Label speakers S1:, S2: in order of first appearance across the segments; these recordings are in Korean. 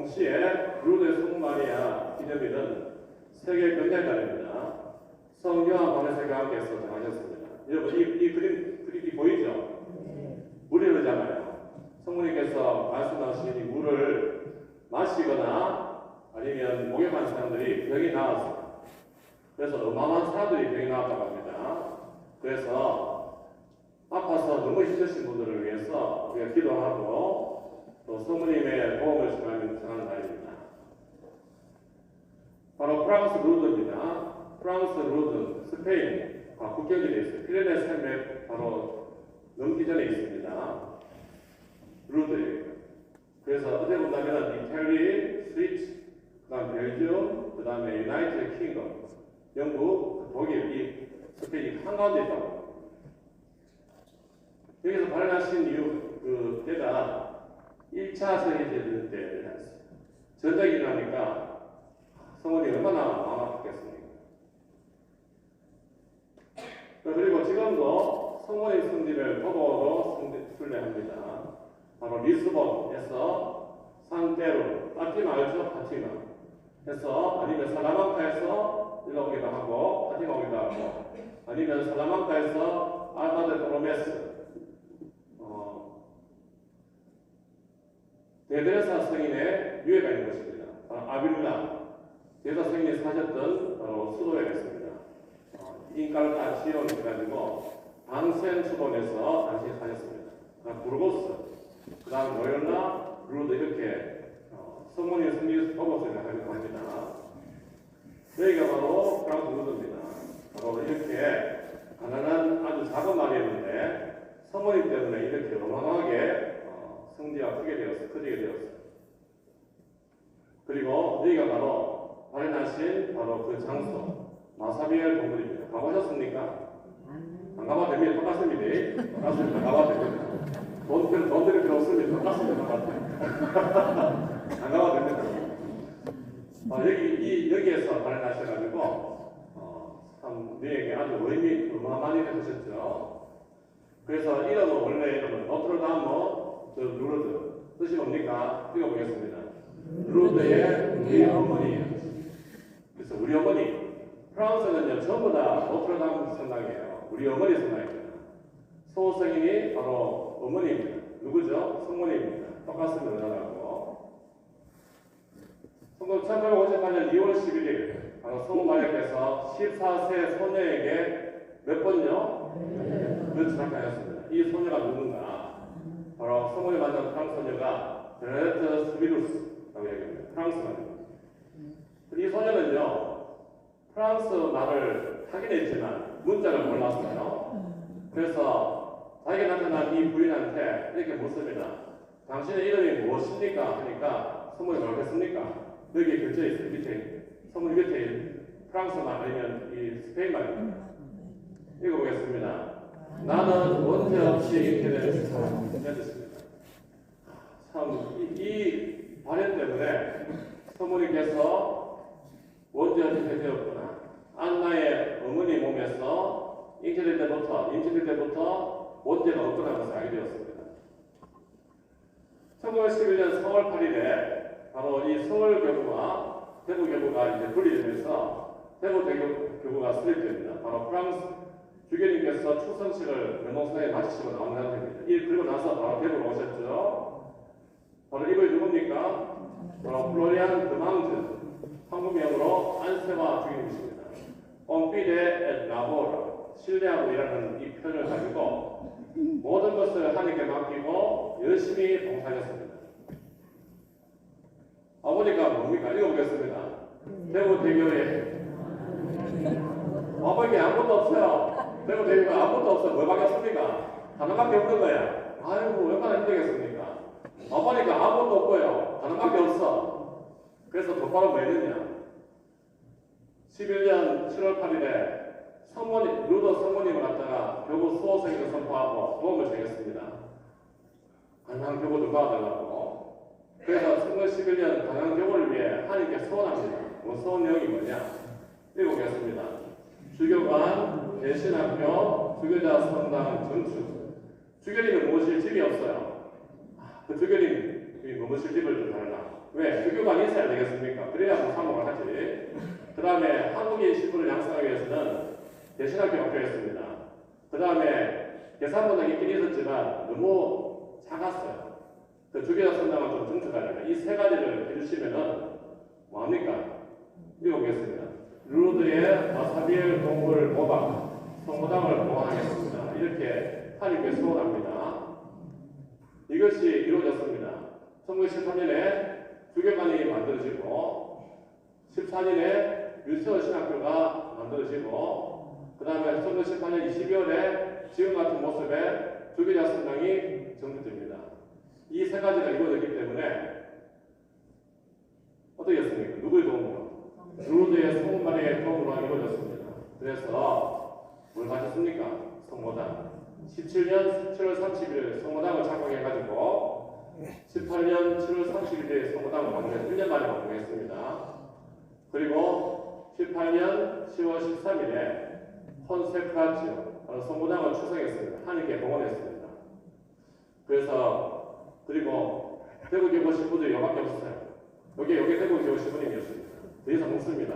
S1: 동시에 루드의 성마리아 기념일은 세계 건달날입니다. 성요한 바리새교황께서 정하셨습니다. 여러분 이 그림이 보이죠? 물이 흐르잖아요. 성모님께서 말씀하신 이 물을 마시거나 아니면 목욕한 사람들이 병이 나왔어요. 그래서 어마어마한 사람들이 병이 나왔다고 합니다. 그래서 아파서 너무 힘드신 분들을 위해서 우리가 기도하고 또 성모님의 도움을 청하는 날입니다. 바로 프랑스 루드입니다. 프랑스 루드, 스페인 국경이 되어 있어요. 피레네 산맥 바로 넘기 전에 있습니다. 루드예요. 그래서 어떻게 본다면 이탈리, 스위스, 그다음 벨기움, 그다음에 유나이티드 킹덤, 영국, 독일, 이 스페인이 한가운데 있다고. 여기서 발현하신 이유 때가 1차 세계대전 때였어요. 전쟁이 일어나니까 성원이 얼마나 마음 아팠겠습니까? 그리고 지금도 성원의 성지를 도보로 순례합니다. 바로 리스본에서 산테루, 파티마 알죠? 파티마 해서 아니면 살라망카에서 일로 오기도 하고 파티마 오기도 하고 아니면 살라망카에서 알바데 도로메스 데드레사 성인의 유해가 있는 것입니다. 바로 아빌라 데드레사 성인이 사셨던 바로 수도였습니다. 인칼타 지온 해가지고 방센 수본에서 당시 사셨습니다. 부르고스, 그 다음 로열라, 루드 이렇게 성모님 성지에서 보고서를 하기도 합니다. 여기가 바로 프랑스 루드입니다. 바로 이렇게 가난한 아주 작은 마을이었는데 성모님 때문에 이렇게 어마어마하게 성지가 커지게 되었어요. 그리고 여기가 바로 발현하신 바로 그 장소 마사비엘 동굴입니다. 가보셨습니까? 안 가봐도 됩니다. 똑같습니다. 똑같습니다. 가봐도 됩니다. 돈 드릴 필요 없습니다. 똑같습니다. 안 가봐도 됩니다. 여기에서 발현하셔가지고 참 우리에게 아주 의미 어마어마한 일을 하셨죠. 그래서 이름은 원래 이름은 노트르다무 루르드 뜻이 뭡니까? 읽어보겠습니다. 루르드의 우리 어머니. 그래서 우리 어머니. 프랑스는요 전부 다 노트르다무 성당이에요. 우리 어머니 성당입니다. 소성인이 바로 어머니입니다. 누구죠? 성모님입니다. 똑같습니다. 은하고 1858년 2월 11일 바로 성모 마리아께서 14세 소녀에게 몇 번요? 그 전학하였습니다. 이 소녀가 누군가? 바로 성모를 만난 프랑스 소녀가 베네딕트 스비루스라고 얘기합니다. 프랑스 말입니다. 이 소녀는요 프랑스 말을 하긴 했지만 문자를 몰랐어요. 그래서 자기가 나타난 이 부인한테 이렇게 묻습니다. 당신의 이름이 무엇입니까? 하니까 성모님이 뭐라고 했습니까? 여기 글자 있어요. 밑에 성모님 밑에 프랑스 말 아니면 이 스페인 말입니다. 읽어보겠습니다. 나는 원죄 없이 이렇게 되는 사람입니다. 참 이 발현 때문에 성모님께서 원죄 없이 되었구나. 안나의 어머니 몸에서 임신될 때부터 원죄가 없구나 것을 알게 되었습니다. 1911년 4월 8일에 바로 이 서울교구와 대구교구가 이제 분리되면서 대구교구가 수립됩니다. 바로 프랑스 주교님께서 축성식을 명목사에 마치시고 나온 상태입니다. 그리고 나서 바로 대구로 오셨죠. 바로 이분이 누굽니까? 바로 플로리안 드망즈 한국명으로 안세와 주교님이십니다. 옴피데 엣 라보르 신뢰하고 일하는 이 표현을 가지고 모든 것을 하나님께 맡기고 열심히 봉사하셨습니다. 아버지가 뭡니까? 읽어보겠습니다. 대구대교회 아버지 아무것도 없어요. 대구대교가 아무것도 없어요. 뭘 받겠습니까? 하나밖에 없는 거야. 아이고 얼마나 힘들겠습니까? 아버지가 아무것도 없고요. 하나밖에 없어. 그래서 똑바로 뭐 했느냐? 11년 7월 8일에 루더 성모님을 갖다가 교구 수호생을 선포하고 도움을 청했습니다. 강남교구도 도와달라고. 그래서 1911년 강남교구를 위해 하나님께 소원합니다. 소원 내용이 뭐냐? 읽어보겠습니다. 주교관, 대신학교, 주교자 성당 전축. 주교님은 모실 집이 없어요. 그 주교님이 머무실 집을 좀 달라. 왜? 주교관이 있어야 되겠습니까? 그래야 무사목을 하지. 그 다음에 한국인 신부를 양성하기 위해서는 대신학교가 필요했습니다. 그 다음에 계산문은 있긴 있었지만 너무 작았어요. 그 주교자 선당을 좀 증축하려면 이 세 가지를 해주시면은 뭐합니까? 읽어보겠습니다. 루드의 마사빌 동굴 모방, 성모당을 보완하겠습니다. 이렇게 하나님께 소원합니다. 이것이 이루어졌습니다. 1913년에 주교관이 만들어지고 14년에 유치원 신학교가 만들어지고 그 다음에 1918년 12월에 지금 같은 모습의 주교자 성당이 정립됩니다. 이 세 가지가 이루어졌기 때문에 어떻게 했습니까? 누구의 도움으로? 루드의 성모마리아의 도움으로 이루어졌습니다. 그래서 뭘 가졌습니까? 성모당. 17년 7월 30일 성모당을 착공해가지고 18년 7월 30일에 성모당을 완공해서 1년 만에 완공했습니다. 그리고 18년 10월 13일에 콘세크라치오 성모당을 추성했습니다. 하나님께 봉헌했습니다. 그래서 그리고 대구 교구 신부들이 여밖에 없었어요. 여기 대구 교구 신부님이었습니다. 더 이상 없습니다.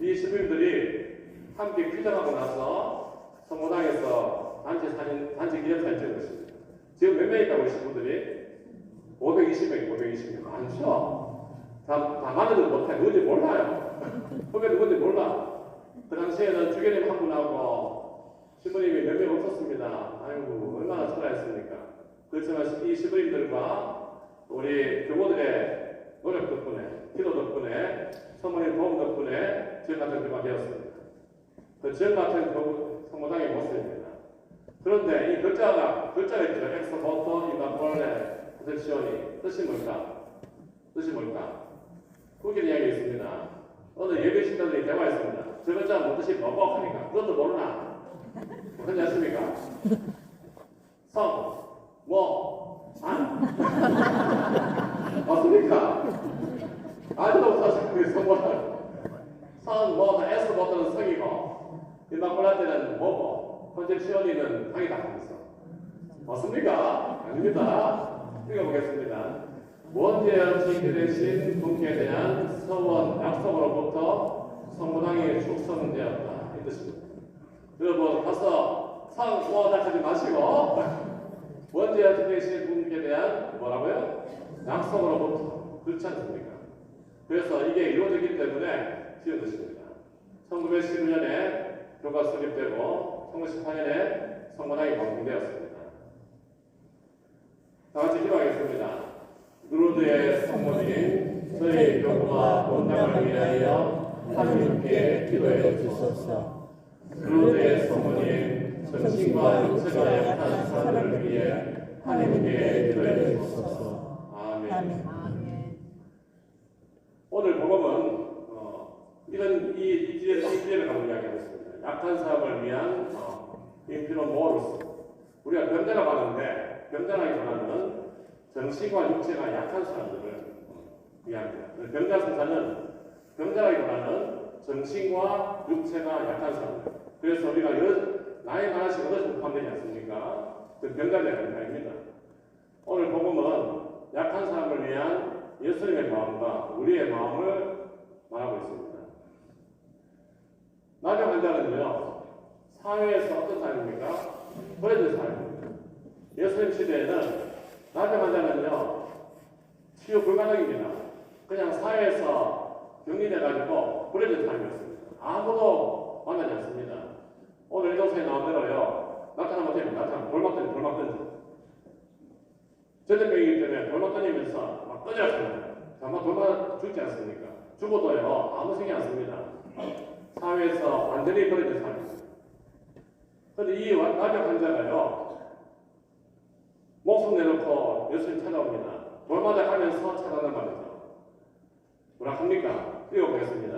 S1: 이 신부님들이 함께 귀정하고 나서 성모당에서 단체 기념사진 찍은 것입니다. 지금 몇 명 있다고 신부들이? 520명 많죠? 다 만나도 못해. 누군지 몰라요. 후배 누군지 몰라. 그 당시에는 주교님 한 분하고 신부님이 몇 명 없었습니다. 아이고, 얼마나 초라했습니까? 그렇지만 이 신부님들과 우리 교우들의 노력 덕분에, 기도 덕분에, 성모님 도움 덕분에 지금 같은 교가 되었습니다. 그 지금 같은 성모당의 모습입니다. 그런데 이 글자가 있죠. 엑스포토 이마폴레 프로텍시오니 뜻이 뭘까? 후기 이야기 있습니다. 오늘 예배 신자들이 대화했습니다. 저 글자 뭐 뜻이 뭐고 하니까 그것도 모르나? 그렇지 않습니까? 성, 뭐, 안? 맞습니까? 아직도 사실 그게 성모는 성, 뭐, S부터는 성이고 이마폴레는 뭐고 프로텍시오니는 당이다 하면서 맞습니까? 아닙니다. 읽어보겠습니다. 원죄의 징계 대신 분께 대한 서원 약속으로부터 성모당이 축성되었다. 이 뜻입니다. 여러분 가서 성 모아닥하지 마시고 원죄의 징계 대신 분께 대한 뭐라고요? 약속으로부터. 그렇지 않습니까? 그래서 이게 이루어졌기 때문에 지은 것입니다. 1911년에 교가 설립되고 1918년에 성모당이 완공되었습니다. 다 같이 기도하겠습니다. 루드의 성모님, 저희 교구와 본당을 위하여 하나님께 기도해 주소서. 루드의 성모님, 정신과 육체가 약한 사람을 위해 하나님께 기도해 주소서. 아멘. 오늘 복음은 이런 이 주제를 가지고 이야기하겠습니다. 약한 사람을 위한 인피노 모르스. 우리가 병자라고 하는데 병자라기보다는 정신과 육체가 약한 사람들을 이야기합니다. 병자 성사는 병자라기보다는 정신과 육체가 약한 사람들. 그래서 우리가 나이 하나씩 어디서 포함되지 않습니까? 그 병자라는 아닙니다. 오늘 복음은 약한 사람을 위한 예수님의 마음과 우리의 마음을 말하고 있습니다. 나병 환자는요, 사회에서 어떤 사람입니까? 버려진 사람입니다. 예수님 시대에는 나병 환자는요, 치유 불가능입니다. 그냥 사회에서 격리돼가지고 버려진 사람이었습니다. 아무도 만나지 않습니다. 오늘 일동서에 나온 대로요, 나타나면 됩니다. 나타나면 돌막 던져. 전염병이기 때문에 돌막 던지면서 막 떠져요. 아마 돌막 죽지 않습니까? 죽어도요, 아무 생각 안 씁니다. 사회에서 완전히 버려진 사람입니다. 그런데 이 나병 환자가요, 목숨 내놓고 예수님 찾아옵니다. 돌마다 가면서 찾아온단 말이죠. 뭐라 합니까? 읽어보겠습니다.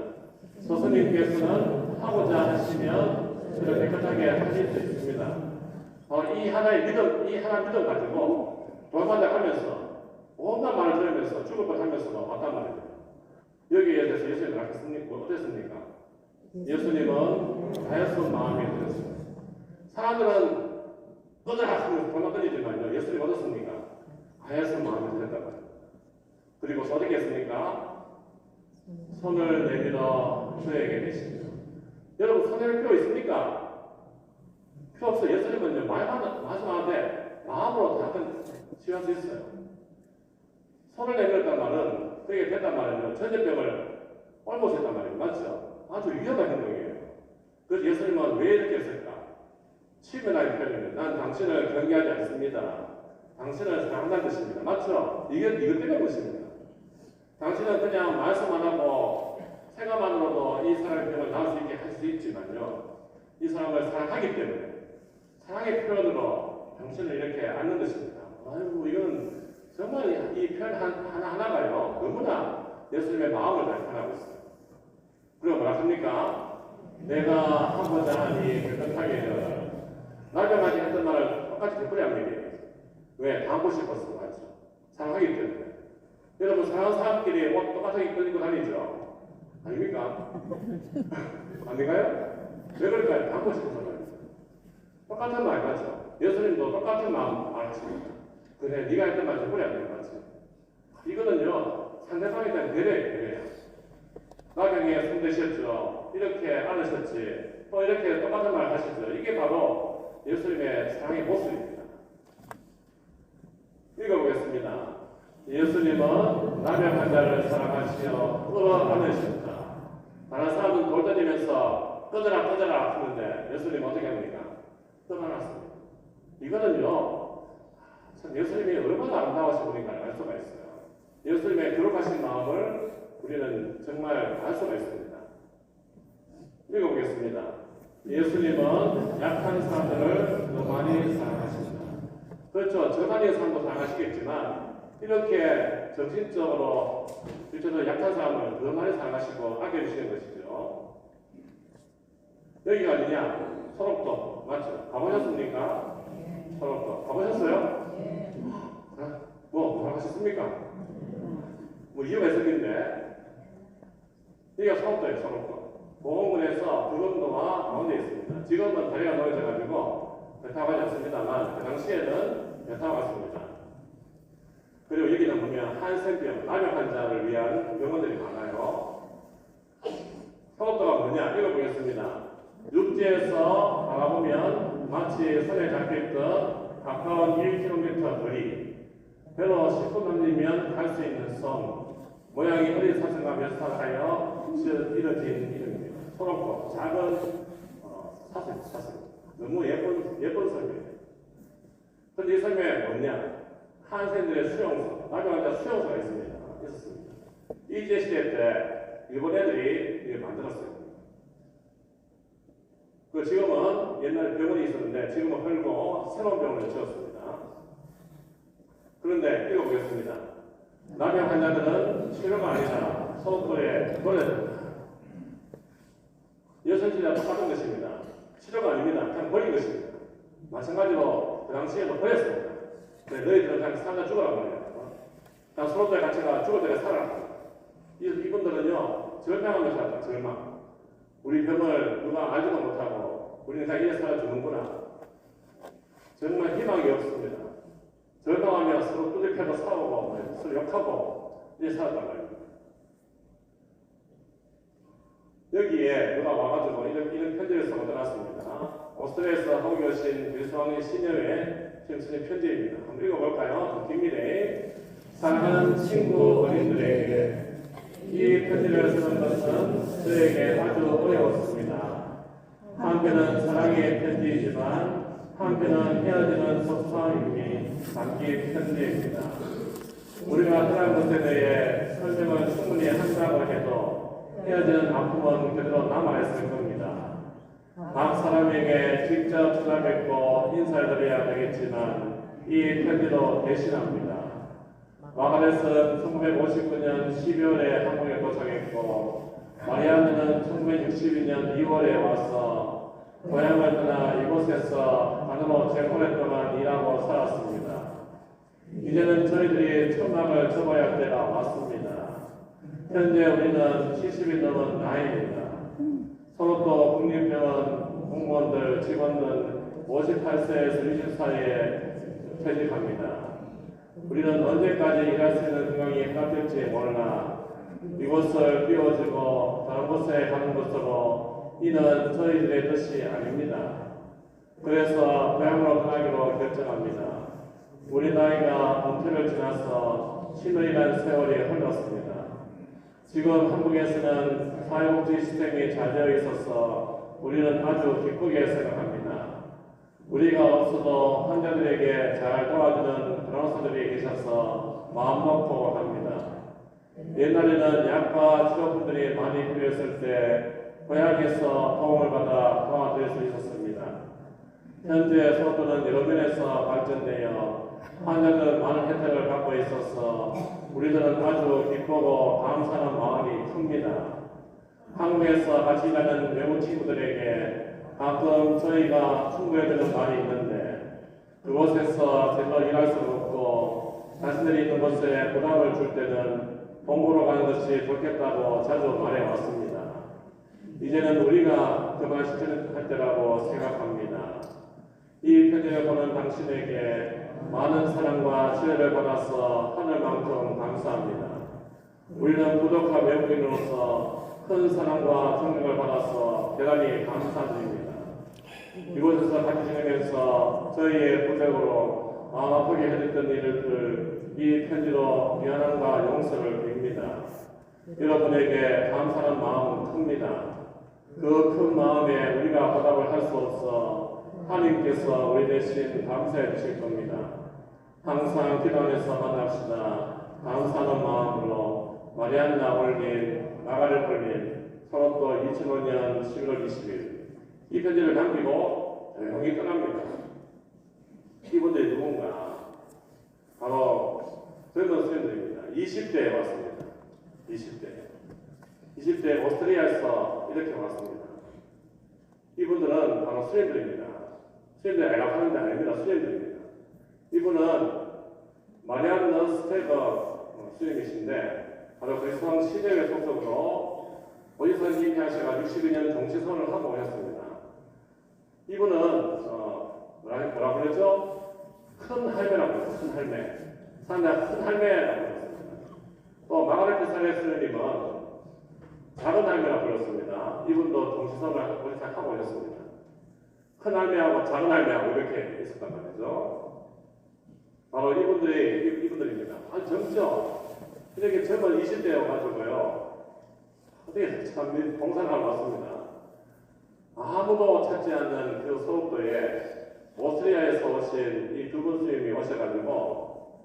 S1: 스스님께서는 하고자 하시면 저를 깨끗하게 하실 수 있습니다. 이 하나의 믿음 가지고 돌마다 가면서 온갖 말을 들으면서 죽을 것 하면서 왔단 말이죠. 여기에 대해서 예수님이 어떻습니까? 어땠습니까? 예수님은 자연스러운 마음이 들었습니다. 사람들은 떠나가시면서 돌만 던지지만요. 예수님 어떻습니까? 자연스러운 마음이 들었다고 합니다. 그리고 또 어떻게 했습니까? 손을 내밀어 저에게 계십니다. 여러분 손해볼 필요 있습니까? 필요 없어요. 예수님은 말씀하는데 마음으로 다 치유할 수 있어요. 손을 내밀었단 말은 그게 됐단 말이면 전염병을 옮을 수 있단 말이에요. 맞죠? 아주 위험한 행동이에요. 그래서 예수님은 왜 이렇게 했을까? 치유라는 표현은 난 당신을 경계하지 않습니다. 당신을 사랑한다는 뜻입니다. 맞죠? 이것 때문에 것입니다. 당신은 그냥 말씀 안 하고 생각만으로도 이 사람의 병을 나을 수 있게 할 수 있지만요. 이 사람을 사랑하기 때문에 사랑의 표현으로 당신을 이렇게 안는 것입니다. 아이고 이건 정말 이 표현 하나하나가요. 너무나 예수님의 마음을 나타나고 있어요. 그리고 뭐라 합니까? 내가 하고자 하니 깨끗하게 날병하지 했던 말을 똑같이 되풀이한 얘기예요. 왜? 담고 싶었어. 맞죠? 사랑하기 때문에. 여러분 사랑하는 사람끼리 옷 똑같은 입고 입고 다니죠? 아닙니까? 아닌가요? 왜 그럴까요? 담고 싶어서 그래요. 똑같은 말 맞죠? 예수님도 똑같은 마음 알았습니다. 그래 네가 했던 말 되풀이 안 되는 거 맞죠? 이거는요 상대방에 대한 배려예요. 나경에 손대셨죠? 이렇게 안으셨지? 또 이렇게 똑같은 말 하시죠? 이게 바로 예수님의 사랑의 모습입니다. 읽어보겠습니다. 예수님은 남의 환자를 사랑하시어 끌어안으셨다. 다른 사람은 돌다니면서 꺼져라 하는데 예수님은 어떻게 합니까? 떠나놨습니다. 이거는요 참 예수님이 얼마나 아름다우신 분인가 알 수가 있어요. 예수님의 거룩하신 마음을 우리는 정말 알 수가 있습니다. 읽어보겠습니다. 예수님은 약한 사람들을 더 많이 사랑하십니다. 그렇죠. 저 많이 사람도 사랑하시겠지만 이렇게 정신적으로 실제로 약한 사람을 더 많이 사랑하시고 아껴주시는 것이죠. 여기가 어디냐? 소록도 맞죠? 가보셨습니까? 소록도 가보셨어요? 뭐 하셨습니까? 뭐 이유가 있었겠는데 여기가 소록도예요. 소록도. 보건군에서 부검도와 가운데 있습니다. 지금은 다리가 놓여져가지고 배 타고 가지 않습니다만 그 당시에는 배 타고 갔습니다. 그리고 여기는 보면 한센병, 남용 환자를 위한 병원들이 많아요. 소록도가 뭐냐? 읽어보겠습니다. 육지에서 바라보면 마치 손에 잡힐듯 가까운 1km 거리, 배로 10분 넘기면 갈 수 있는 섬, 모양이 어린 사슴과 묘사하여 이뤄진 이름입니다. 소록도, 작은 사슴. 너무 예쁜 섬이에요. 근데 이 섬에 뭐냐? 한센들의 수용소, 남용환자 수용소가 있었습니다. 일제시대 때 일본 애들이 이걸 만들었어요. 그 지금은 옛날에 병원이 있었는데 지금은 헐고 새로운 병원을 지었습니다. 그런데 읽어보겠습니다. 남용 환자들은 치료가 아니라 소록도에 노래됩니다. 여성치료와 똑같은 것입니다. 치료가 아닙니다. 그냥 버린 것입니다. 마찬가지로 그 당시에도 버렸습니다. 너희들은 그냥 살다 죽어라 말이에요. 그냥 소록도에 같이 가 죽을 때가 살아라. 이분들은요 절망하면서 살았다. 절망. 우리 병을 누가 알지도 못하고 우리는 그냥 이래 살아 죽는구나. 정말 희망이 없습니다. 절망하며 서로 두들겨서 싸우고 서로 욕하고 이래 살았단 말입니다. 여기에 누가 와가지고 이런 편지를 써고 떠났습니다. 오스트리아에서 하고 계신 유수왕의 시녀의 지금 쓰는 편지입니다. 한번 읽어볼까요? 깁니다. 사랑하는 친구 어린들에게 이 편지를 쓰는 것은 저에게 아주 어려웠습니다. 한편은 사랑의 편지이지만 한편은 헤어지는 속상함이 담긴 편지입니다. 우리가 떠난 것에 대해 설명을 충분히 한다고 해도 헤어지는 아픔은 그대로 남아있을 겁니다. 각 사람에게 직접 찾아뵙고 인사드려야 되겠지만 이 편지로 대신합니다. 마가렛은 1959년 12월에 한국에 도착했고 마리아는 1962년 2월에 와서 고향을 떠나 이곳에서 반으로 제 오랫동안 일하고 살았습니다. 이제는 저희들이 천막을 접어야 할 때가 왔습니다. 현재 우리는 70이 넘은 나이입니다. 소록도 국립병원 공무원들, 직원들 58세에서 60세에 퇴직합니다. 우리는 언제까지 일할 수 있는 건강이 허락될지 모르나 이곳을 비워주고 다른 곳에 가는 것으로 이는 저희들의 뜻이 아닙니다. 그래서 고향으로 떠나기로 결정합니다. 우리 나이가 은퇴를 지나서 신의란 세월이 흘렀습니다. 지금 한국에서는 사회복지 시스템이 잘 되어 있어서 우리는 아주 기쁘게 생각합니다. 우리가 없어도 환자들에게 잘 도와주는 간호사들이 계셔서 마음 놓고 합니다. 옛날에는 약과 치료품들이 많이 필요했을 때 고향에서 도움을 받아 도와드릴 수 있었습니다. 현재 소도는 여러 면에서 발전되어 환자들 많은 혜택을 받고 있어서 우리들은 아주 기쁘고 감사하는 마음이 큽니다. 한국에서 같이 일하는 외국 친구들에게 가끔 저희가 충고해드리는 말이 있는데 그곳에서 제대로 일할 수 없고 자신들이 있는 곳에 부담을 줄 때는 본고로 가는 것이 좋겠다고 자주 말해왔습니다. 이제는 우리가 그만 실천할 때라고 생각합니다. 이 편지를 보는 당신에게 많은 사랑과 지혜를 받아서 하늘만큼 감사합니다. 우리는 부족한 외국인으로서 큰 사랑과 존경을 받아서 대단히 감사드립니다. 이곳에서 같이 지내면서 저희의 부족으로 마음 아프게 해줬던 일들 이 편지로 미안함과 용서를 빕니다. 여러분에게 감사하는 마음은 큽니다. 그 큰 마음에 우리가 보답을 할 수 없어 하나님께서 우리 대신 감사해 주실 겁니다. 항상 기도 안에서 만납시다. 감사하는 마음으로 마리안나 올린 나가를 올린 서로또 2005년 11월 20일 이 편지를 남기고 조용히 떠납니다. 이분들이 누군가? 바로 젊은 수련들입니다. 20대에 왔습니다. 20대 오스트리아에서 이렇게 왔습니다. 이분들은 바로 수련들입니다. 수련들 애락하는 데 아닙니다. 수련들입니다. 이분은 마리안나 스테거 수련이신데 바로 그리스도왕 시대의 속속으로 어디서 입회하셔가 62년 정치선을 하고 오셨습니다. 이분은 뭐라 그랬죠? 큰 할매라고 했어요. 큰 할매. 산다 큰 할매라고 했습니다. 또 마가레트 사레스님은 작은 할매라고 불렀습니다. 이분도 정치선을 하고 오셨습니다. 큰 할매하고 작은 할매하고 이렇게 있었단 말이죠. 바로 이분들입니다. 아주 젊죠? 이렇게 젊은 20대여가지고요. 어떻게 참 봉사를 왔습니다. 아무도 찾지 않는 그 소속도에 오스트리아에서 오신 이 두 분 스님이 오셔가지고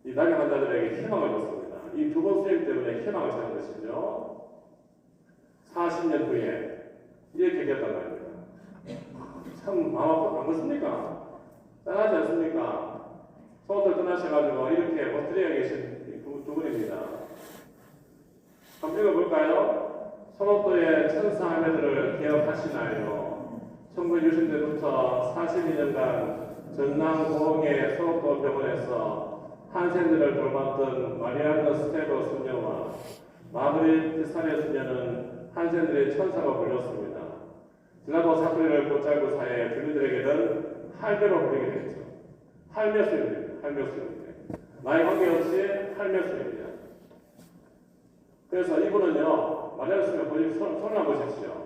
S1: 이 나병 환자들에게 희망을 줬습니다. 이 두 분 스님 때문에 희망을 찾은 것이죠. 40년 후에 이렇게 됐단 말입니다. 참 마음 아프지 않습니까? 짠하지 않습니까? 소속들 떠나셔가지고 이렇게 오스트리아에 계신 두 분입니다. 한번 읽어볼까요? 소속도의 천사 할매들을 기억하시나요? 1960년대부터 42년간 전남 고흥의 소속도 병원에서 한센들을 돌봤던 마리안나 스테버 수녀와 마그리트 사레 수녀는 한센들의 천사가 불렸습니다. 지나도 사투리를 곧잘고 사이에 그들에게는 할매로 부르게 됐죠. 할매 수녀입니다. 할매 수녀입니다. 나이 관계없이 할매 수녀입니다. 그래서 이분은요, 마리안나 수녀 손을 한번 보십시오.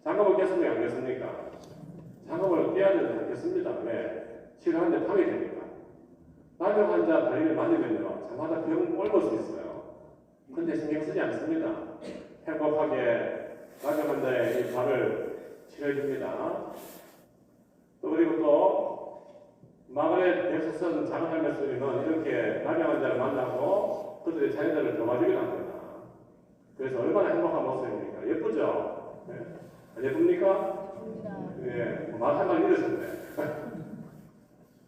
S1: 장갑을 깼습니까? 안 깼습니까? 장갑을 깨야 되지 않겠습니다. 왜? 치료하는데 파괴됩니까? 나병 환자 다리를 만지면요, 장마다 병 옮을 수 있어요. 근데 신경 쓰지 않습니다. 행복하게 나병 환자의 이 발을 치료해줍니다. 또 그리고 또 마가렛 덱스슨 작은 할매 스님은 이렇게 나병 환자를 만나고 그들의 자녀들을 도와주기도 합니다. 그래서 얼마나 행복한 모습입니까? 예쁘죠? 네. 안 예쁩니까? 예, 말 한마디 잃으셨네.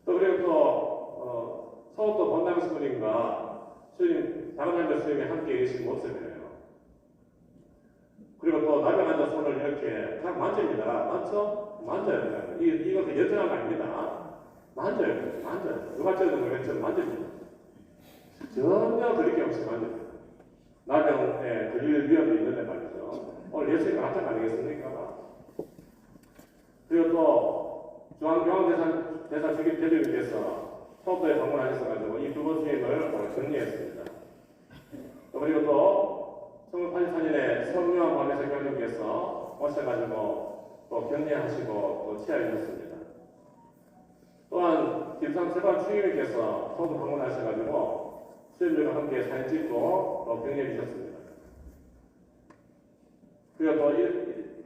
S1: 또 그리고 또 서울도 본당 스님과 스님 작은 할매 스님이 함께 계신 모습이에요. 그리고 또 나병 환자 손을 이렇게 그냥 만집니다. 맞죠? 만져야 돼요. 이것은 여전한 거 아닙니다. 만져야 돼요. 만져요. 누가 쪄도 모르겠지만 만집니다. 전혀 그릴 게 없이 만집니다. 나병에 걸릴 위험이 있는데 말이죠. 오늘 예수님 같은 거 아니겠습니까? 그리고 또 중앙교황대사 대주님께서 소도에 방문하셔가지고 이 두 분 스님을 격리했습니다. 그리고 또 1984년에 성유한 관에서 교수님께서 오셔가지고 또 격리하시고 또 치아해주셨습니다. 또한 김상 세관 추기님께서 서울 방문하셔가지고 수임들과 함께 사진 찍고 또 격려해 주셨습니다.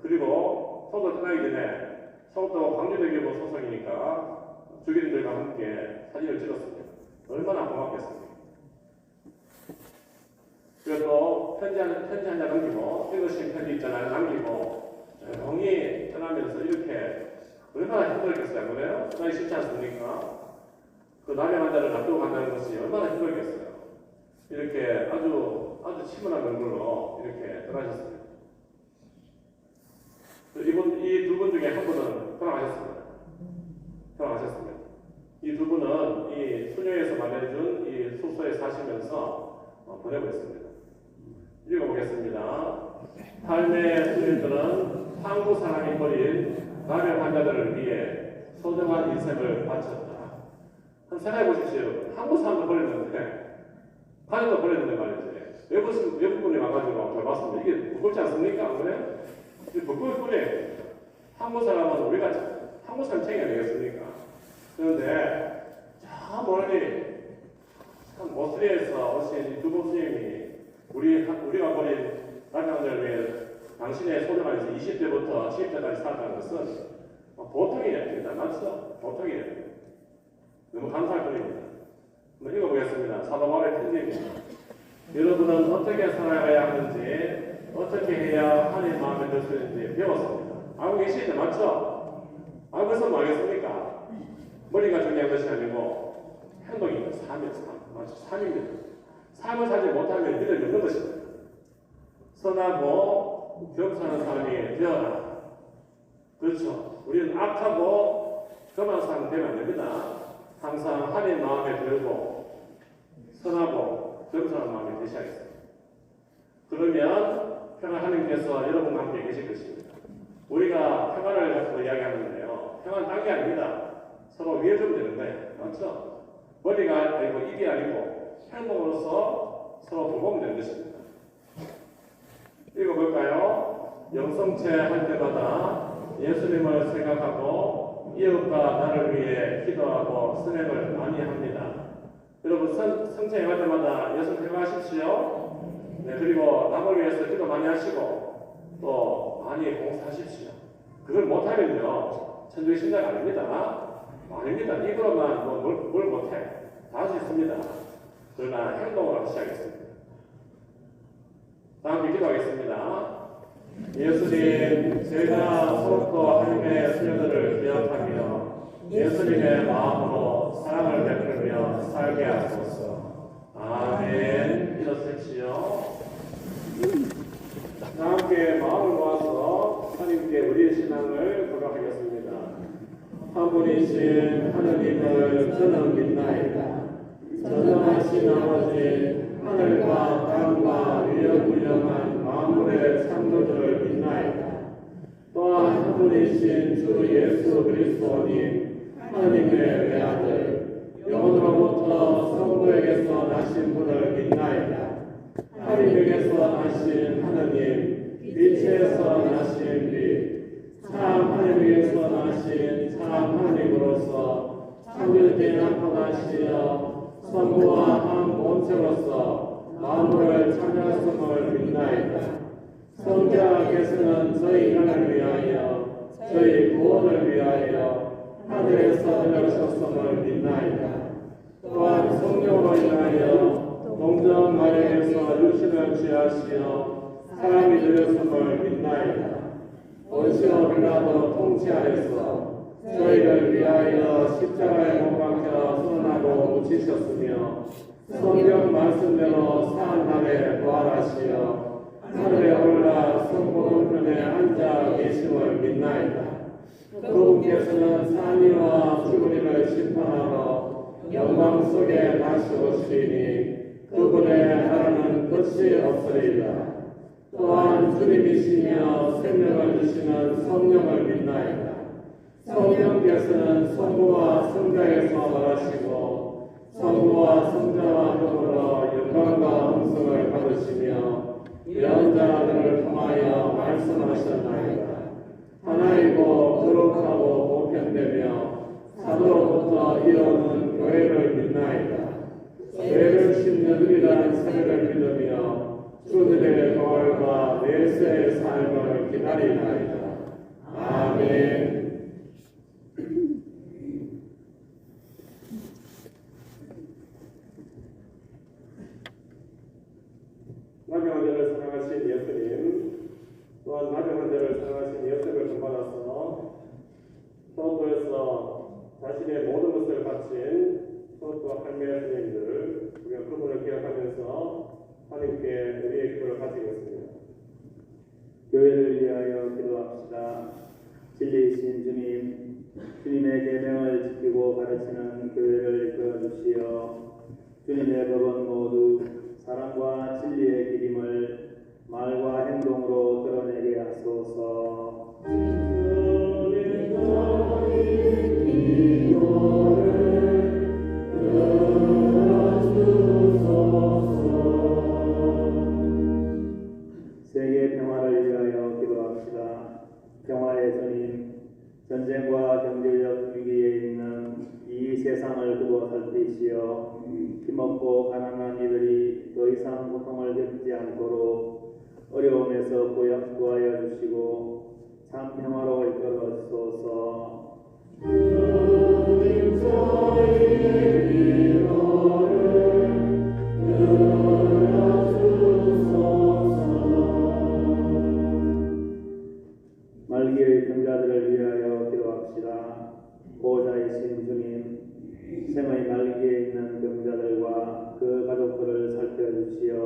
S1: 그리고 서울 떠나기 전에 서울도 광주대교구 소속이니까 주민들과 함께 사진을 찍었습니다. 얼마나 고맙겠습니까? 그리고 또 편지 한 장 남기고 읽으신 편지 있잖아요. 남기고 조용히 떠나면서 이렇게 얼마나 힘들겠어요. 그래요? 떠나기 쉽지 않습니까? 그 남의 환자를 놔두고 간다는 것이 얼마나 힘들겠어요. 이렇게 아주 침울한 얼굴로 이렇게 떠나셨습니다. 이 두 분 중에 한 분은 돌아가셨습니다. 이 두 분은 이 수녀에서 마련해준 이 숙소에 사시면서 보내고 있습니다. 읽어보겠습니다. 삶의 수녀들은 한국 사람이 버린 남의 환자들을 위해 소중한 인생을 바쳤다. 한번 생각해 보십시오, 여러분. 한국 사람도 버렸는데, 가족도 버렸는데 말이지. 외국분이 와가지고 돌봤습니다. 이게 무겁지 않습니까? 안 그래요? 이게 무거울 뿐이에요. 한국 사람은 우리가 한국 사람 챙겨야 되겠습니까? 그런데, 저 멀리, 참 오스트리아에서 오신 이 두 분 스님이 우리가 버린 남편들을 위해 당신의 소중한 인생 20대부터 70대까지 살았다는 것은 보통이 아닙니다. 맞죠? 보통이 아닙니다. 너무 감사할 뿐입니다. 한번 읽어보겠습니다. 사도 바울의 편지입니다. 여러분은 어떻게 살아가야 하는지, 어떻게 해야 하나님 마음에 들 수 있는지 배웠습니다. 알고 계시죠? 맞죠? 알고 있으면 알겠습니까? 머리가 중요한 것이 아니고 행동입니다. 삶입니다. 맞죠? 삶입니다. 삶을 살지 못하면 믿음이 없는 것입니다. 선하고 겸손한 사람이 되어라. 그렇죠? 우리는 악하고 교만한 사람 되면 안 됩니다. 항상 하나님 마음에 들고 선하고 겸손한 마음이 되셔야겠습니다. 그러면 평안 하나님께서 여러분과 함께 계실 것입니다. 우리가 평안을 가지고 이야기하는데요. 평안은 딴 게 아닙니다. 서로 위해주면 되는 거예요. 맞죠? 머리가 아니고 입이 아니고 행동으로서 서로 돌보면 되는 것입니다. 읽어볼까요? 영성체 할 때마다 예수님을 생각하고 이웃과 나를 위해 기도하고 선행을 많이 합니다. 여러분 성체 할 때마다 예수 생각하십시오. 네, 그리고 남을 위해서 기도 많이 하시고 또 많이 봉사하십시오. 그걸 못하면요 천주의 신자가 아닙니다. 아닙니다. 입으로만 뭘 못해. 다 할 수 있습니다. 그러나 행동을 하셔야겠습니다. 다음 기도하겠습니다. 예수님, 제가 소속도 하나님의 수녀들을 기억하며 예수님의 마음으로 사랑을 베풀며 살게 하소서. 아멘. 일어서십시오. 다 함께 마음을 모아서 하나님께 우리의 신앙을 고백하겠습니다. 한 분이신 하느님을 저는 믿나이다. 전능하신 아버지, 하늘과 땅과 위험무념한 만물의 창조주를 믿나이다. 또한 한 분이신 주 예수 그리스도님, 하느님의 외아들, 영원으로부터 성부에게서 나신 분을 믿나이다. 하나님에게서 나신 하느님, 빛에서 나신 빛, 참 하나님에게서 나신 참 하나님으로서 창조주의 나타나시어 성부와 한 본체로서 만물을 창조하심을 믿나이다. 성자께서는 저희 인간을 위하여 저희 구원을 위하여 하늘에서 내려오셨음을 믿나이다. 또한 성령으로 인하여 동정 마리아에서 육신을 취하시어 사람이 되었음을 믿나이다. 본시오 빌라도 통치하여서 저희를 위하여 십자가에 못 박혀 손하고 묻히셨으며 성경 말씀대로 사한날에 부활하시어 하늘에 올라 성부 우편에 앉아 계심을 믿나이다. 그분께서는 산이와 죽으리를 심판하러 영광 속에 다시 오시리니 그분의 나라는 끝이 없으리라. 또한 주님이시며 생명을 주시는 성령을 믿나이다. 성령께서는 성부와 성자에서 나시고 성부와 성자와 더불어
S2: 예언자들을 통하여 말씀하셨나이다. 하나이고 거룩하고 보편되며 사도로부터 이어오는 교회를 믿나이다. 죄를 씻는 은밀한 세례를 믿으며 주들의 거울과 내세의 삶을 기다리나이다. 아멘.
S1: 나병환자를 사랑하신 예수님, 또한 나병환자를 사랑하신 예수님을 본받아서 서울도에서 자신의 모든 것을 바친 서울도 할매 스님들, 우리가 그분을 기억하면서 하나님께 우리의 기도를 바치겠습니다.
S3: 교회를 위하여 기도합시다. 진리이신 주님, 주님의 계명을 지키고 가르치는 교회를 이끌어 주시어 주님의 법은 모두 사랑과 진리의 기림을 말과 행동으로 드러내게 하소서. 세계 평화를 위하여 기도합시다. 평화의 주님, 전쟁과 경제적 위기에 있는 이 세상을 두고 살피시어 힘없고 가난한 이들이 더 이상 고통을 겪지 않도록 어려움에서 구하여 주시고 참 평화로 이끌어 주소서. 말기의 병자들을 위하여 기도합시다. 보호자이신 주님, 생의 말기에 있는 병자들과 그 가족들을 살펴주시어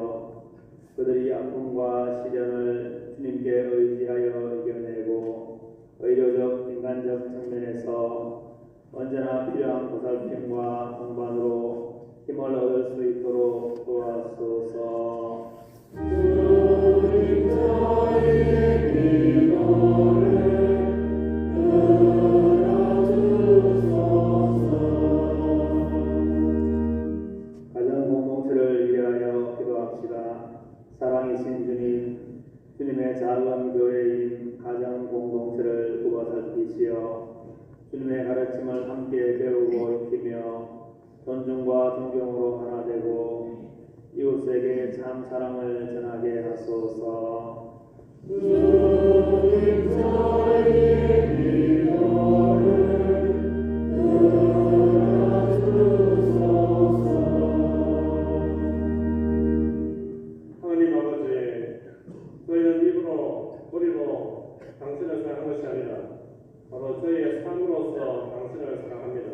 S3: 그들이 아픔과 시련을 주님께 의지하여 이겨내고 의료적, 인간적 측면에서 언제나 필요한 보살핌과 동반으로 힘을 얻을 수 있도록 도와주소서. 가정 공동체를 위하여 기도합시다. 사랑이신 주님, 주님의 작은 교회인 가정 공동체를 보고 살피시어 주님의 가르침을 함께 배우고 익히며 존중과 존경으로 하나 되고 이웃에게 참 사랑을 전하게 하소서.
S1: 하나님 아버지, 저희는 입으로 머리로 당신을 사랑하는 것이 아니라 바로 저희의 삶으로서 당신을 사랑합니다.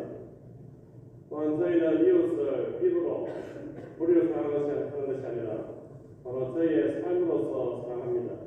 S1: 또한 저희는 이웃을 입으로 머리로 사랑하는 것이 아니라 바로 저희의 삶으로서 사랑합니다.